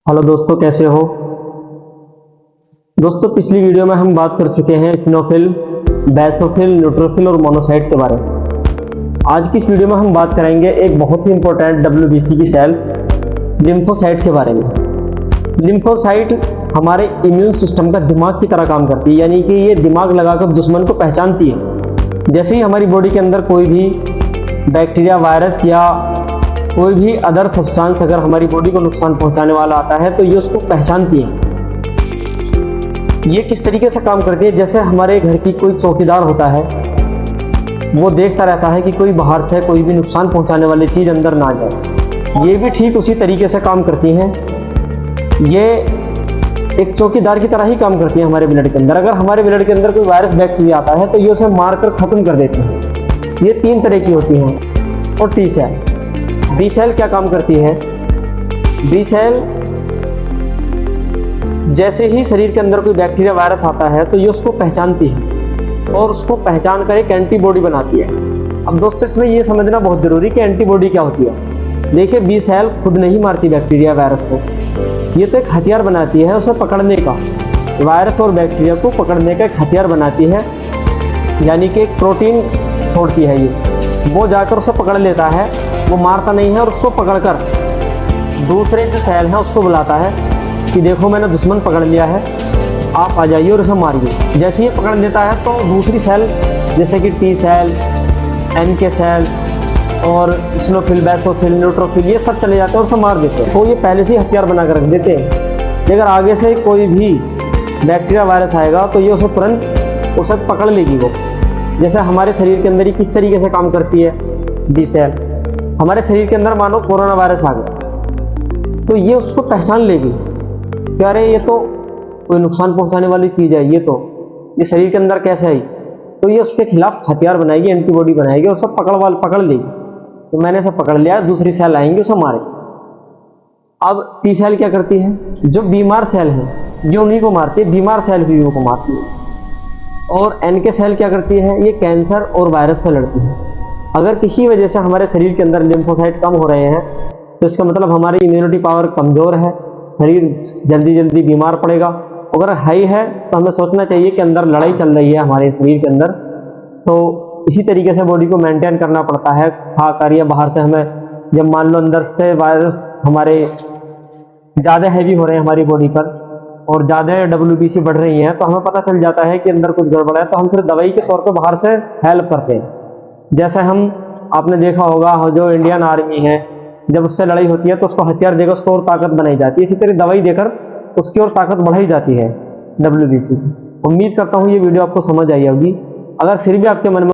Hello दोस्तों, कैसे हो दोस्तों। पिछली वीडियो में हम बात कर चुके हैं इसिनोफिल, बेसोफिल, न्यूट्रोफिल और मोनोसाइट के बारे में। आज की इस वीडियो में हम बात करेंगे एक बहुत ही इंपॉर्टेंट WBC की सेल लिम्फोसाइट के बारे में। लिम्फोसाइट हमारे इम्यून सिस्टम का दिमाग की तरह काम करती है, यानी कि ये दिमाग लगाकर दुश्मन को पहचानती है। जैसे ही हमारी बॉडी के अंदर कोई भी बैक्टीरिया, वायरस या कोई भी अदर सब्सटेंस अगर हमारी बॉडी को नुकसान पहुंचाने वाला आता है तो ये उसको पहचानती है। ये किस तरीके से काम करती है, जैसे हमारे घर की कोई चौकीदार होता है, वो देखता रहता है कि कोई बाहर से कोई भी नुकसान पहुंचाने वाली चीज अंदर ना जाए। ये भी ठीक उसी तरीके से काम करती हैं। ये एक चौकीदार की तरह ही काम करती है हमारे ब्लड के अंदर। अगर हमारे ब्लड के अंदर कोई वायरस, बैक्टीरिया आता है तो ये उसे मारकर खत्म कर देती है। ये 3 तरह की होती हैं। और टी सेल, बी सेल क्या काम करती है? बी सेल जैसे ही शरीर के अंदर कोई बैक्टीरिया, वायरस आता है तो ये उसको पहचानती है और उसको पहचान कर एक एंटीबॉडी बनाती है। अब दोस्तों, इसमें ये समझना बहुत जरूरी कि एंटीबॉडी क्या होती है। देखिए, बी सेल खुद नहीं मारती बैक्टीरिया, वायरस को। ये तो एक हथियार बनाती है उसे पकड़ने का, वायरस और बैक्टीरिया को पकड़ने का एक हथियार बनाती है। यानी कि एक प्रोटीन छोड़ती है, ये वो जाकर उसे पकड़ लेता है। वो मारता नहीं है और उसको पकड़कर दूसरे जो सेल है उसको बुलाता है कि देखो मैंने दुश्मन पकड़ लिया है, आप आ जाइए और उसे मारिए। जैसे ही पकड़ लेता है तो दूसरी सेल जैसे कि टी सेल, NK सेल और इसिनोफिल, बेसोफिल, न्यूट्रोफिल, ये सब चले जाते हैं और उसे मार देते हैं। तो ये पहले से ही हथियार बना कर रख देते हैं कि अगर आगे से कोई भी बैक्टीरिया, वायरस आएगा तो ये उसे तुरंत उसे पकड़ लेगी। वो जैसे हमारे शरीर के अंदर ही किस तरीके से काम करती है बी सेल। हमारे शरीर के अंदर मानो कोरोना वायरस आ गया तो ये उसको पहचान लेगी कि अरे ये तो कोई नुकसान पहुंचाने वाली चीज है, ये शरीर के अंदर कैसे आई। तो ये उसके खिलाफ हथियार बनाएगी, एंटीबॉडी बनाएगी और सब पकड़ लेगी। तो मैंने इसे पकड़ लिया, दूसरी सेल आएंगी उसे मारे। अब टी सेल क्या करती है? जो बीमार सेल है ये उन्हीं को मारती है, बीमार सेल भी को मारती है। और NK सेल क्या करती है? ये कैंसर और वायरस से लड़ती है। अगर किसी वजह से हमारे शरीर के अंदर लिम्फोसाइट कम हो रहे हैं तो इसका मतलब हमारी इम्यूनिटी पावर कमजोर है, शरीर जल्दी जल्दी बीमार पड़ेगा। अगर हाई है तो हमें सोचना चाहिए कि अंदर लड़ाई चल रही है हमारे शरीर के अंदर। तो इसी तरीके से बॉडी को मेंटेन करना पड़ता है। खाकर या बाहर से हमें, जब मान लो अंदर से वायरस हमारे ज़्यादा हैवी हो रहे हैं हमारी बॉडी पर और ज़्यादा WBC बढ़ रही है तो हमें पता चल जाता है कि अंदर कुछ गड़बड़ है, तो हम फिर दवाई के तौर पर बाहर से हेल्प करते हैं। जैसे आपने देखा होगा जो इंडियन आर्मी है, जब उससे लड़ाई होती है तो उसको हथियार देकर उसको और ताकत बनाई जाती है। इसी तरह दवाई देकर उसकी और ताकत बढ़ाई जाती है WBC की। उम्मीद करता हूँ ये वीडियो आपको समझ आई होगी। अगर फिर भी आपके मन में